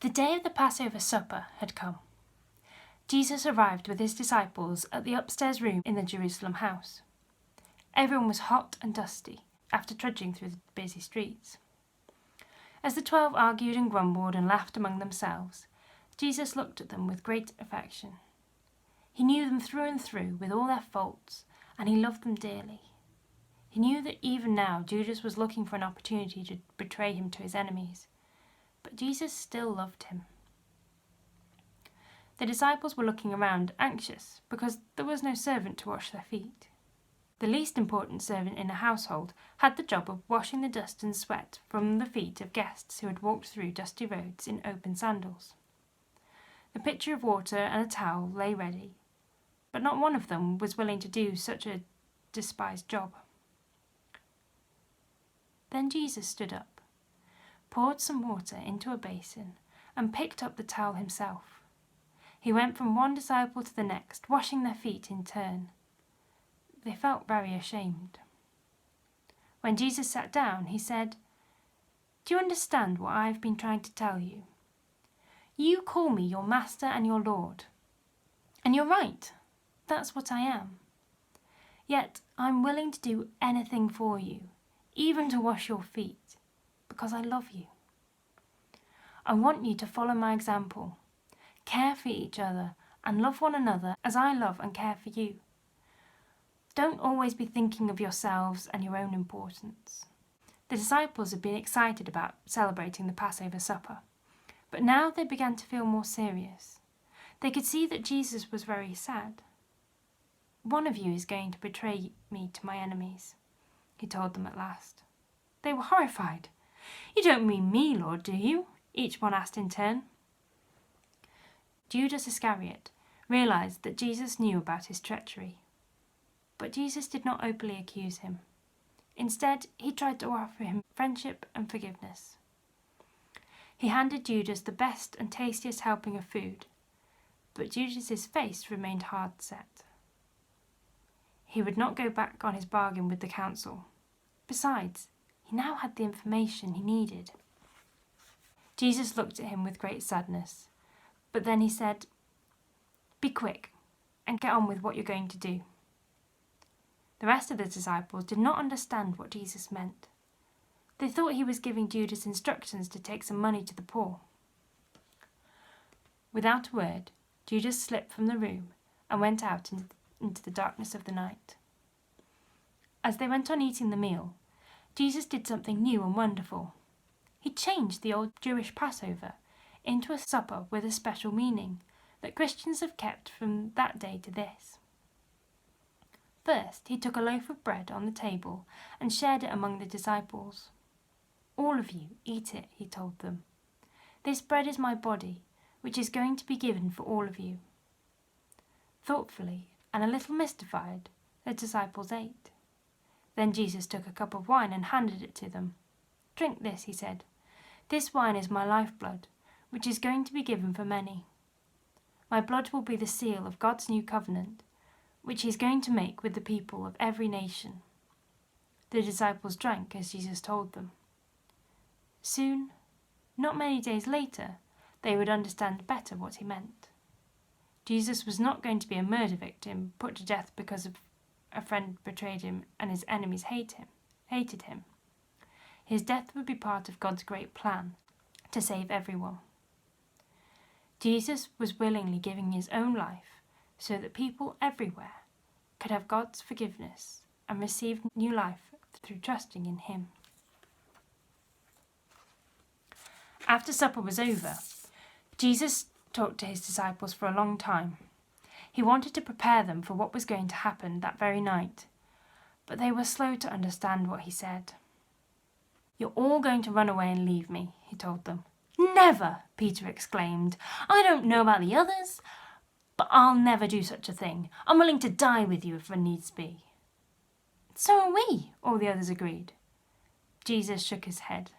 The day of the Passover supper had come. Jesus arrived with his disciples at the upstairs room in the Jerusalem house. Everyone was hot and dusty after trudging through the busy streets. As the 12 argued and grumbled and laughed among themselves, Jesus looked at them with great affection. He knew them through and through with all their faults, and he loved them dearly. He knew that even now Judas was looking for an opportunity to betray him to his enemies, but Jesus still loved him. The disciples were looking around, anxious, because there was no servant to wash their feet. The least important servant in a household had the job of washing the dust and sweat from the feet of guests who had walked through dusty roads in open sandals. The pitcher of water and a towel lay ready, but not one of them was willing to do such a despised job. Then Jesus stood up, poured some water into a basin, and picked up the towel himself. He went from one disciple to the next, washing their feet in turn. They felt very ashamed. When Jesus sat down, he said, "Do you understand what I have been trying to tell you? You call me your master and your Lord. And you're right, that's what I am. Yet I'm willing to do anything for you, even to wash your feet, because I love you. I want you to follow my example, care for each other, and love one another as I love and care for you. Don't always be thinking of yourselves and your own importance." The disciples had been excited about celebrating the Passover supper, but now they began to feel more serious. They could see that Jesus was very sad. "One of you is going to betray me to my enemies," he told them at last. They were horrified. "You don't mean me, Lord, do you?" each one asked in turn. Judas Iscariot realized that Jesus knew about his treachery. But Jesus did not openly accuse him. Instead, he tried to offer him friendship and forgiveness. He handed Judas the best and tastiest helping of food, but Judas's face remained hard set. He would not go back on his bargain with the council. Besides, he now had the information he needed. Jesus looked at him with great sadness, but then he said, "Be quick and get on with what you're going to do." The rest of the disciples did not understand what Jesus meant. They thought he was giving Judas instructions to take some money to the poor. Without a word, Judas slipped from the room and went out into the darkness of the night. As they went on eating the meal, Jesus did something new and wonderful. He changed the old Jewish Passover into a supper with a special meaning that Christians have kept from that day to this. First, he took a loaf of bread on the table and shared it among the disciples. "All of you, eat it," he told them. "This bread is my body, which is going to be given for all of you." Thoughtfully and a little mystified, the disciples ate. Then Jesus took a cup of wine and handed it to them. "Drink this," he said. "This wine is my lifeblood, which is going to be given for many. My blood will be the seal of God's new covenant, which he is going to make with the people of every nation." The disciples drank as Jesus told them. Soon, not many days later, they would understand better what he meant. Jesus was not going to be a murder victim put to death because a friend betrayed him and his enemies hated him. His death would be part of God's great plan to save everyone. Jesus was willingly giving his own life so that people everywhere could have God's forgiveness and receive new life through trusting in him. After supper was over, Jesus talked to his disciples for a long time. He wanted to prepare them for what was going to happen that very night, but they were slow to understand what he said. "You're all going to run away and leave me," he told them. "Never!" Peter exclaimed. "I don't know about the others, but I'll never do such a thing. I'm willing to die with you if it needs be." "So are we," all the others agreed. Jesus shook his head.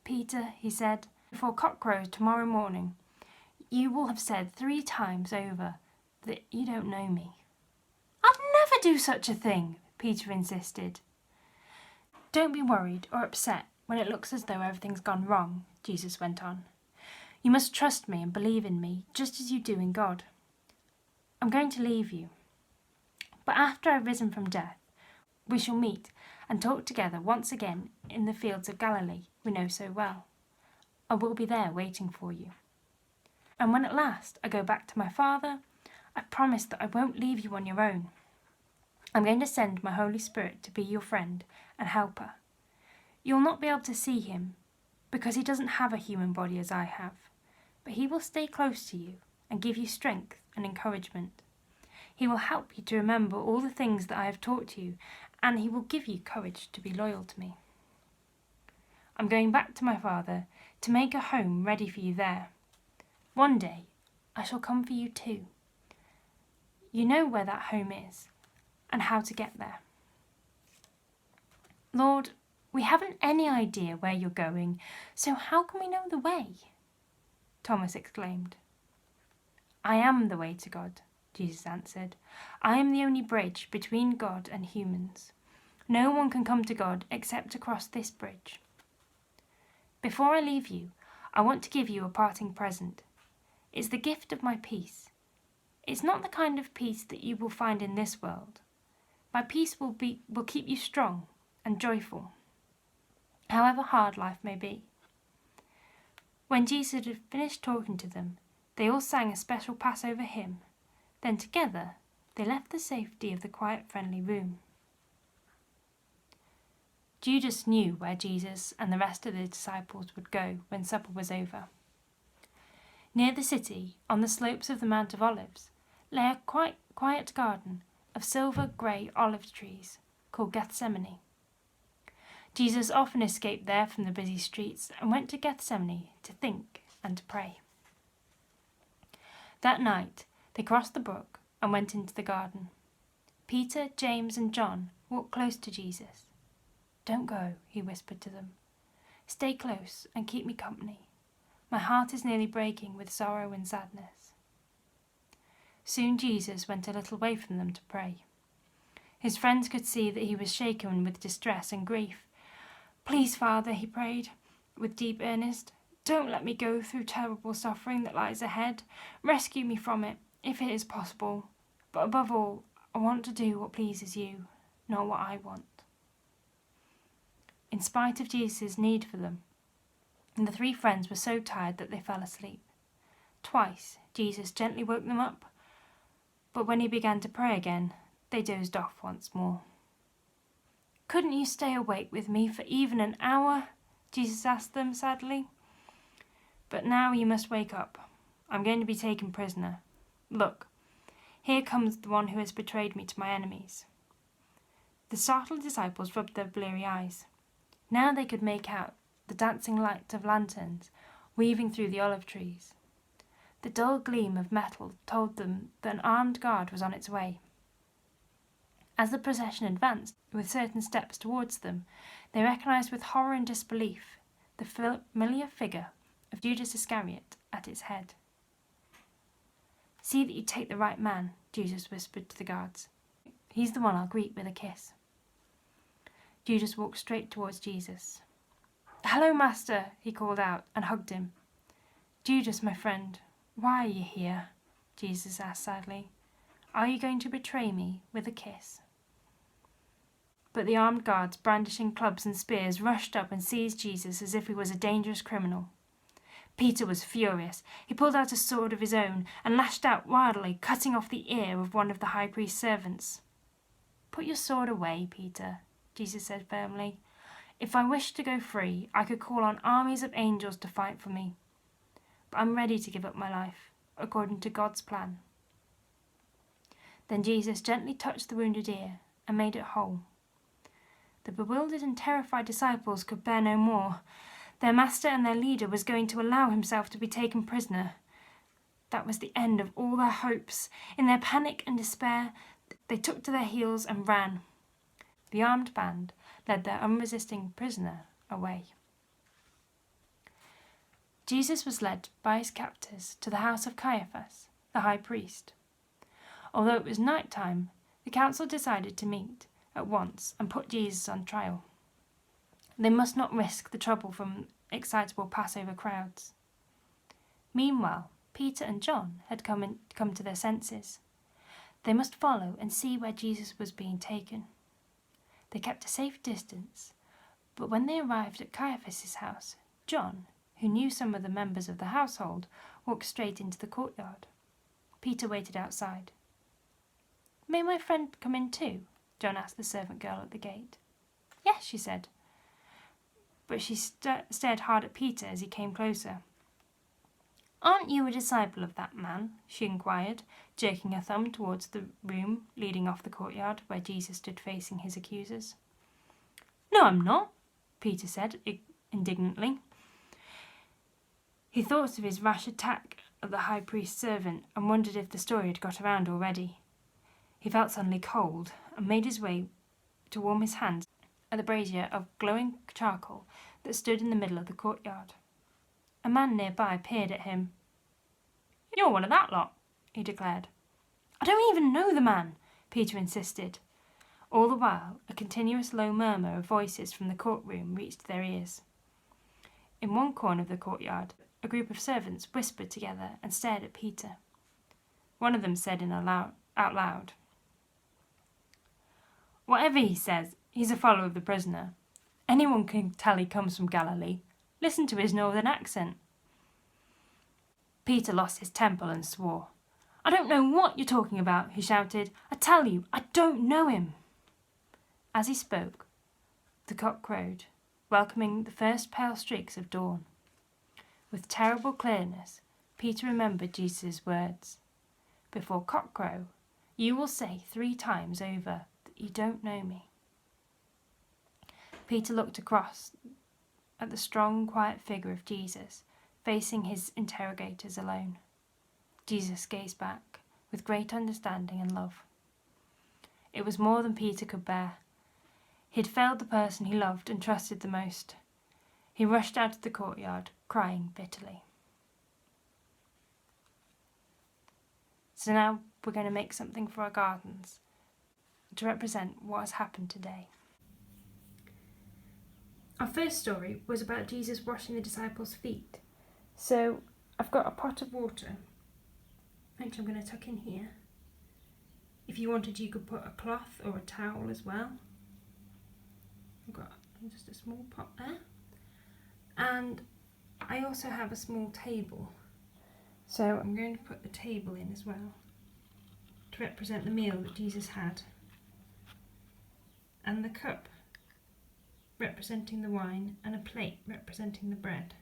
"Peter," he said, "before cock crows tomorrow morning, you will have said 3 times over that you don't know me." "I'd never do such a thing," Peter insisted. "Don't be worried or upset when it looks as though everything's gone wrong," Jesus went on. You must trust me and believe in me, just as you do in God. I'm going to leave you, but after I've risen from death, we shall meet and talk together once again in the fields of Galilee we know so well. I will be there waiting for you. And when at last I go back to my Father, I promise that I won't leave you on your own. I'm going to send my Holy Spirit to be your friend and helper. You'll not be able to see him because he doesn't have a human body as I have, but he will stay close to you and give you strength and encouragement. He will help you to remember all the things that I have taught you, and he will give you courage to be loyal to me. I'm going back to my Father to make a home ready for you there. One day I shall come for you too. You know where that home is and how to get there. Lord, we haven't any idea where you're going, so how can we know the way? Thomas exclaimed. I am the way to God, Jesus answered. I am the only bridge between God and humans. No one can come to God except across this bridge. Before I leave you, I want to give you a parting present. It's the gift of my peace. It's not the kind of peace that you will find in this world. My peace will keep you strong and joyful, however hard life may be. When Jesus had finished talking to them, they all sang a special Passover hymn. Then together they left the safety of the quiet, friendly room. Judas knew where Jesus and the rest of the disciples would go when supper was over. Near the city, on the slopes of the Mount of Olives, lay a quite quiet garden of silver-grey olive trees called Gethsemane. Jesus often escaped there from the busy streets and went to Gethsemane to think and to pray. That night they crossed the brook and went into the garden. Peter, James and John walked close to Jesus. Don't go, he whispered to them. Stay close and keep me company. My heart is nearly breaking with sorrow and sadness. Soon Jesus went a little way from them to pray. His friends could see that he was shaken with distress and grief. Please, Father, he prayed, with deep earnest, don't let me go through terrible suffering that lies ahead. Rescue me from it, if it is possible. But above all, I want to do what pleases you, not what I want. In spite of Jesus' need for them, the three friends were so tired that they fell asleep. Twice Jesus gently woke them up, but when he began to pray again, they dozed off once more. Couldn't you stay awake with me for even an hour? Jesus asked them sadly. But now you must wake up. I'm going to be taken prisoner. Look, here comes the one who has betrayed me to my enemies. The startled disciples rubbed their bleary eyes. Now they could make out the dancing light of lanterns weaving through the olive trees. The dull gleam of metal told them that an armed guard was on its way. As the procession advanced with certain steps towards them, they recognized with horror and disbelief the familiar figure of Judas Iscariot at its head. See that you take the right man, Jesus whispered to the guards. He's the one I'll greet with a kiss. Judas walked straight towards Jesus. Hello, Master, he called out and hugged him. Judas, my friend, why are you here? Jesus asked sadly. Are you going to betray me with a kiss? But the armed guards, brandishing clubs and spears, rushed up and seized Jesus as if he was a dangerous criminal. Peter was furious. He pulled out a sword of his own and lashed out wildly, cutting off the ear of one of the high priest's servants. Put your sword away, Peter, Jesus said firmly. If I wished to go free, I could call on armies of angels to fight for me. But I'm ready to give up my life, according to God's plan. Then Jesus gently touched the wounded ear and made it whole. The bewildered and terrified disciples could bear no more. Their master and their leader was going to allow himself to be taken prisoner. That was the end of all their hopes. In their panic and despair, they took to their heels and ran. The armed band led their unresisting prisoner away. Jesus was led by his captors to the house of Caiaphas, the high priest. Although it was night time, the council decided to meet at once and put Jesus on trial. They must not risk the trouble from excitable Passover crowds. Meanwhile, Peter and John had come to their senses. They must follow and see where Jesus was being taken. They kept a safe distance, but when they arrived at Caiaphas' house, John, who knew some of the members of the household, walked straight into the courtyard. Peter waited outside. "May my friend come in too?" John asked the servant girl at the gate. "Yes," she said, but she stared hard at Peter as he came closer. "Aren't you a disciple of that man?" she inquired, jerking her thumb towards the room leading off the courtyard where Jesus stood facing his accusers. "No, I'm not," Peter said indignantly. He thought of his rash attack at the high priest's servant and wondered if the story had got around already. He felt suddenly cold and made his way to warm his hands at the brazier of glowing charcoal that stood in the middle of the courtyard. A man nearby peered at him. "You're one of that lot," he declared. "I don't even know the man," Peter insisted. All the while, a continuous low murmur of voices from the courtroom reached their ears. In one corner of the courtyard, a group of servants whispered together and stared at Peter. One of them said out loud, "Whatever he says, he's a follower of the prisoner. Anyone can tell he comes from Galilee. Listen to his northern accent." Peter lost his temper and swore. "I don't know what you're talking about," he shouted. "I tell you, I don't know him." As he spoke, the cock crowed, welcoming the first pale streaks of dawn. With terrible clearness, Peter remembered Jesus' words. "Before cockcrow, you will say 3 times over that you don't know me." Peter looked across at the strong, quiet figure of Jesus, facing his interrogators alone. Jesus gazed back with great understanding and love. It was more than Peter could bear. He had failed the person he loved and trusted the most. He rushed out of the courtyard, crying bitterly. So now we're going to make something for our gardens to represent what has happened today. Our first story was about Jesus washing the disciples' feet. So I've got a pot of water, which I'm going to tuck in here. If you wanted, you could put a cloth or a towel as well. I've got just a small pot there. And I also have a small table. So I'm going to put the table in as well to represent the meal that Jesus had. And the cup representing the wine and a plate representing the bread.